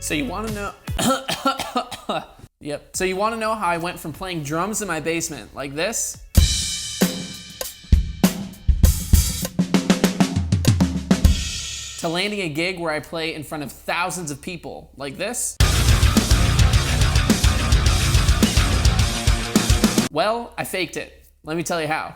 So you want to know... Yep. So you want to know how I went from playing drums in my basement, like this, to landing a gig where I play in front of thousands of people, like this? Well, I faked it. Let me tell you how.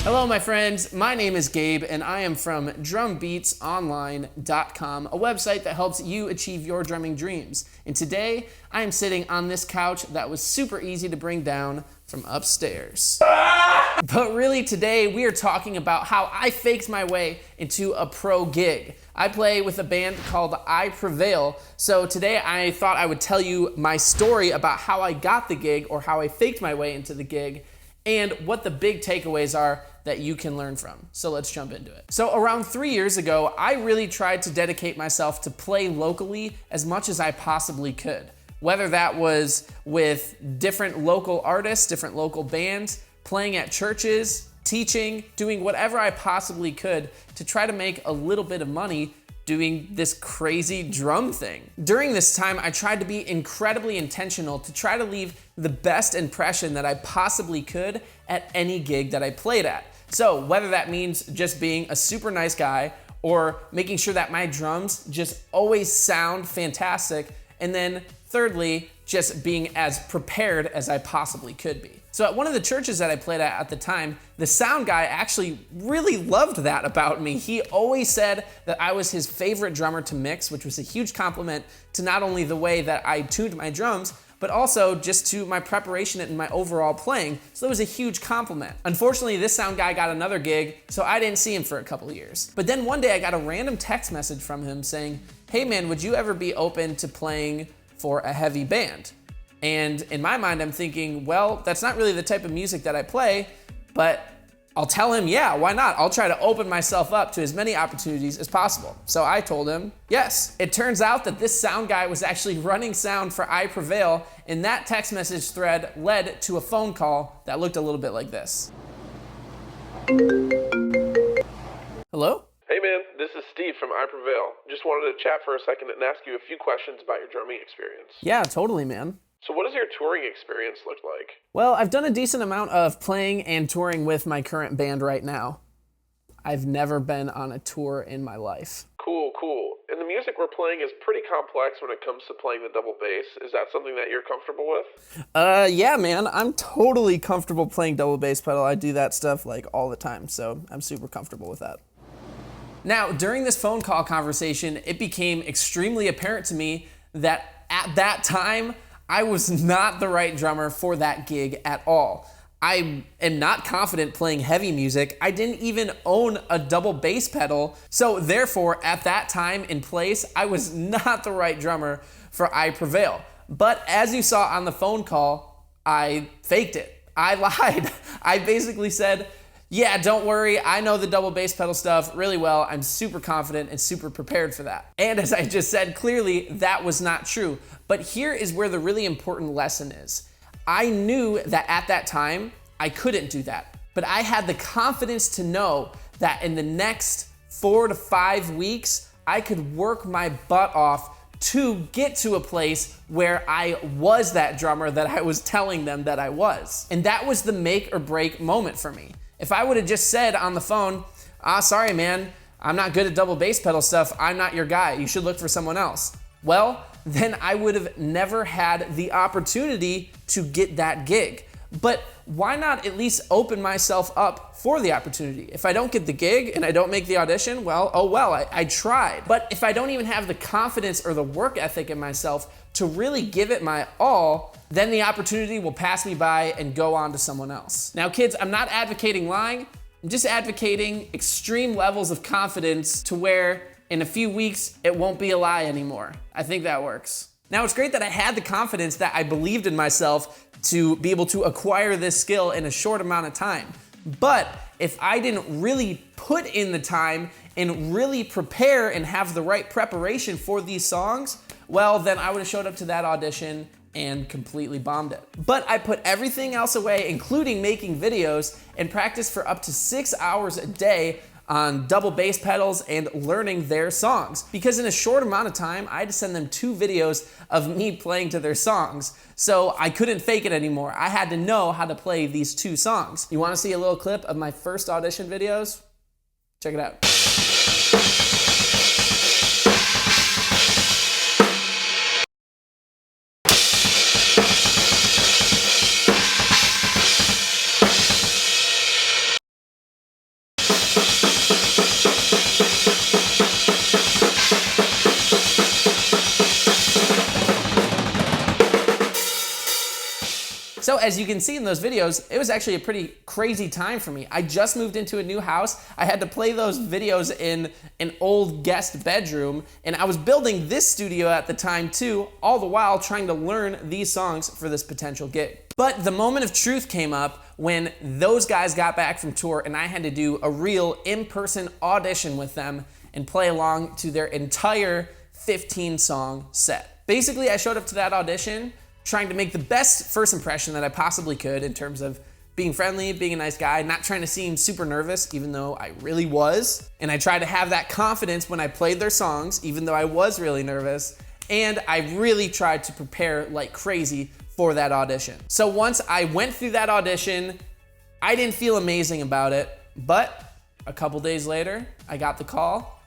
Hello, my friends. My name is Gabe, and I am from drumbeatsonline.com, a website that helps you achieve your drumming dreams. And today, I am sitting on this couch that was super easy to bring down from upstairs. But really, today, we are talking about how I faked my way into a pro gig. I play with a band called I Prevail, so today I thought I would tell you my story about how I got the gig, or how I faked my way into the gig, and what the big takeaways are that you can learn from. So let's jump into it. So around 3 years ago, I really tried to dedicate myself to play locally as much as I possibly could. Whether that was with different local artists, different local bands, playing at churches, teaching, doing whatever I possibly could to try to make a little bit of money doing this crazy drum thing. During this time, I tried to be incredibly intentional to try to leave the best impression that I possibly could at any gig that I played at. So whether that means just being a super nice guy, or making sure that my drums just always sound fantastic, and then thirdly, just being as prepared as I possibly could be. So at one of the churches that I played at the time, the sound guy actually really loved that about me. He always said that I was his favorite drummer to mix, which was a huge compliment to not only the way that I tuned my drums, but also just to my preparation and my overall playing. So that was a huge compliment. Unfortunately, this sound guy got another gig, so I didn't see him for a couple of years. But then one day I got a random text message from him saying, "Hey man, would you ever be open to playing for a heavy band?" And in my mind, I'm thinking, well, that's not really the type of music that I play, but I'll tell him, yeah, why not? I'll try to open myself up to as many opportunities as possible. So I told him, yes. It turns out that this sound guy was actually running sound for I Prevail, and that text message thread led to a phone call that looked a little bit like this. Hello? Hey man, this is Steve from I Prevail. Just wanted to chat for a second and ask you a few questions about your drumming experience. Yeah, totally, man. So what does your touring experience look like? Well, I've done a decent amount of playing and touring with my current band right now. I've never been on a tour in my life. Cool. And the music we're playing is pretty complex when it comes to playing the double bass. Is that something that you're comfortable with? Yeah, man. I'm totally comfortable playing double bass pedal. I do that stuff like all the time, so I'm super comfortable with that. Now, during this phone call conversation, it became extremely apparent to me that at that time, I was not the right drummer for that gig at all. I am not confident playing heavy music. I didn't even own a double bass pedal. So therefore, at that time and place, I was not the right drummer for I Prevail. But as you saw on the phone call, I faked it. I lied. I basically said, yeah, don't worry, I know the double bass pedal stuff really well. I'm super confident and super prepared for that. And as I just said, clearly that was not true. But here is where the really important lesson is. I knew that at that time, I couldn't do that. But I had the confidence to know that in the next 4 to 5 weeks, I could work my butt off to get to a place where I was that drummer that I was telling them that I was. And that was the make or break moment for me. If I would have just said on the phone, sorry man, I'm not good at double bass pedal stuff, I'm not your guy, you should look for someone else. Well, then I would have never had the opportunity to get that gig. But why not at least open myself up for the opportunity? If I don't get the gig and I don't make the audition, well, oh well, I tried. But if I don't even have the confidence or the work ethic in myself to really give it my all, then the opportunity will pass me by and go on to someone else. Now kids, I'm not advocating lying, I'm just advocating extreme levels of confidence to where in a few weeks, it won't be a lie anymore. I think that works. Now it's great that I had the confidence that I believed in myself to be able to acquire this skill in a short amount of time. But if I didn't really put in the time and really prepare and have the right preparation for these songs, well, then I would have showed up to that audition and completely bombed it. But I put everything else away, including making videos, and practiced for up to 6 hours a day on double bass pedals and learning their songs. Because in a short amount of time, I had to send them 2 videos of me playing to their songs. So I couldn't fake it anymore. I had to know how to play these 2 songs. You wanna see a little clip of my first audition videos? Check it out. So as you can see in those videos, it was actually a pretty crazy time for me. I just moved into a new house. I had to play those videos in an old guest bedroom, and I was building this studio at the time too, all the while trying to learn these songs for this potential gig. But the moment of truth came up when those guys got back from tour and I had to do a real in-person audition with them and play along to their entire 15-song set. Basically, I showed up to that audition trying to make the best first impression that I possibly could in terms of being friendly, being a nice guy, not trying to seem super nervous, even though I really was. And I tried to have that confidence when I played their songs, even though I was really nervous. And I really tried to prepare like crazy for that audition. So once I went through that audition, I didn't feel amazing about it, but a couple days later, I got the call.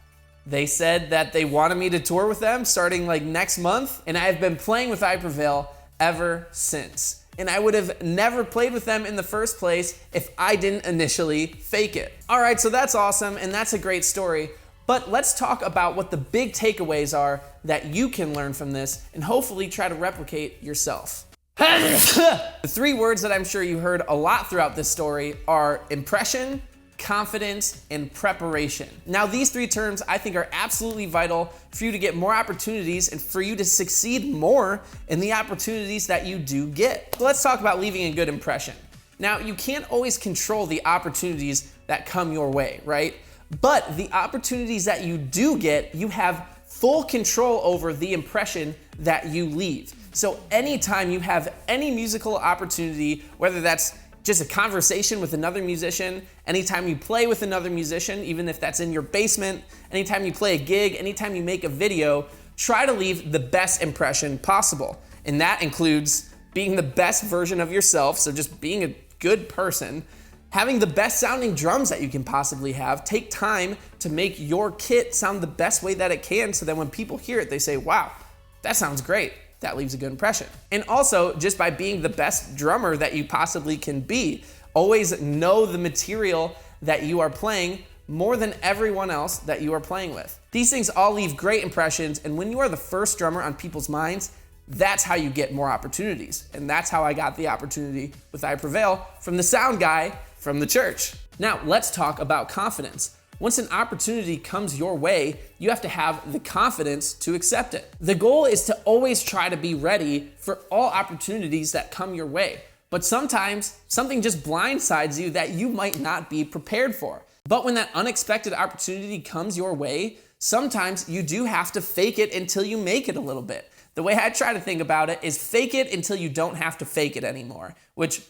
They said that they wanted me to tour with them starting like next month, and I've been playing with I Prevail ever since. And I would have never played with them in the first place if I didn't initially fake it. All right, so that's awesome, and that's a great story. But let's talk about what the big takeaways are that you can learn from this and hopefully try to replicate yourself. The 3 words that I'm sure you heard a lot throughout this story are impression, confidence, and preparation. Now, these 3 terms I think are absolutely vital for you to get more opportunities and for you to succeed more in the opportunities that you do get. So let's talk about leaving a good impression. Now, you can't always control the opportunities that come your way, right? But the opportunities that you do get, you have full control over the impression that you leave. So anytime you have any musical opportunity, whether that's just a conversation with another musician, anytime you play with another musician, even if that's in your basement, anytime you play a gig, anytime you make a video, try to leave the best impression possible. And that includes being the best version of yourself, so just being a good person, having the best sounding drums that you can possibly have. Take time to make your kit sound the best way that it can, so that when people hear it, they say, wow, that sounds great. That leaves a good impression. And also, just by being the best drummer that you possibly can be, always know the material that you are playing more than everyone else that you are playing with. These things all leave great impressions, and when you are the first drummer on people's minds, that's how you get more opportunities. And that's how I got the opportunity with I Prevail from the sound guy from the church. Now, let's talk about confidence. Once an opportunity comes your way, you have to have the confidence to accept it. The goal is to always try to be ready for all opportunities that come your way. But sometimes something just blindsides you that you might not be prepared for. But when that unexpected opportunity comes your way, sometimes you do have to fake it until you make it a little bit. The way I try to think about it is fake it until you don't have to fake it anymore, which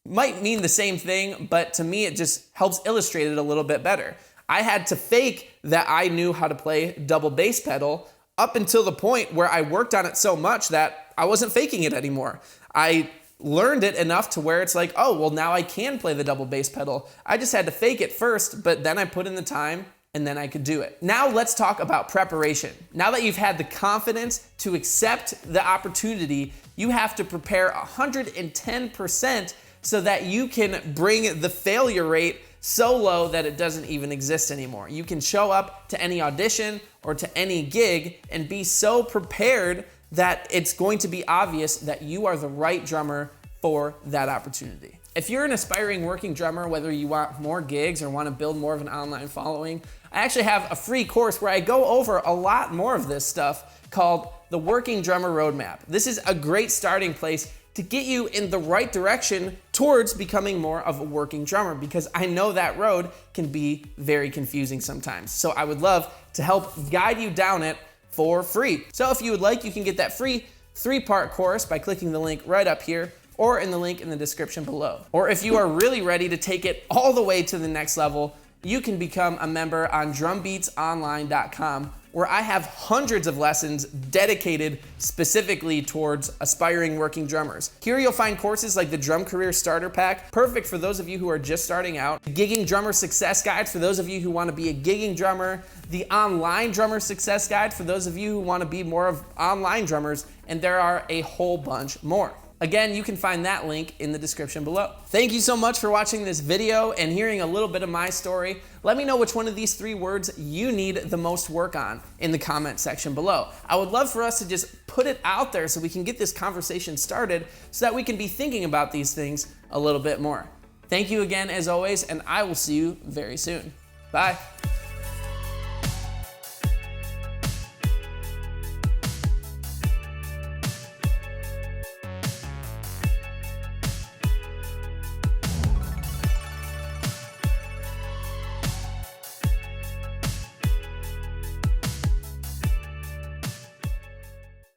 might mean the same thing, but to me it just helps illustrate it a little bit better. I had to fake that I knew how to play double bass pedal up until the point where I worked on it so much that I wasn't faking it anymore. I learned it enough to where it's like, oh, well, now I can play the double bass pedal. I just had to fake it first, but then I put in the time and then I could do it. Now let's talk about preparation. Now that you've had the confidence to accept the opportunity, you have to prepare 110% so that you can bring the failure rate so low that it doesn't even exist anymore. You can show up to any audition or to any gig and be so prepared that it's going to be obvious that you are the right drummer for that opportunity. If you're an aspiring working drummer, whether you want more gigs or want to build more of an online following, I actually have a free course where I go over a lot more of this stuff called the Working Drummer Roadmap. This is a great starting place to get you in the right direction towards becoming more of a working drummer, because I know that road can be very confusing sometimes. So I would love to help guide you down it for free. So if you would like, you can get that free 3-part course by clicking the link right up here or in the link in the description below. Or if you are really ready to take it all the way to the next level, you can become a member on drumbeatsonline.com, where I have hundreds of lessons dedicated specifically towards aspiring working drummers. Here you'll find courses like the Drum Career Starter Pack, perfect for those of you who are just starting out, the Gigging Drummer Success Guide for those of you who want to be a gigging drummer, the Online Drummer Success Guide for those of you who want to be more of online drummers, and there are a whole bunch more. Again, you can find that link in the description below. Thank you so much for watching this video and hearing a little bit of my story. Let me know which one of these 3 words you need the most work on in the comment section below. I would love for us to just put it out there so we can get this conversation started so that we can be thinking about these things a little bit more. Thank you again as always, and I will see you very soon. Bye.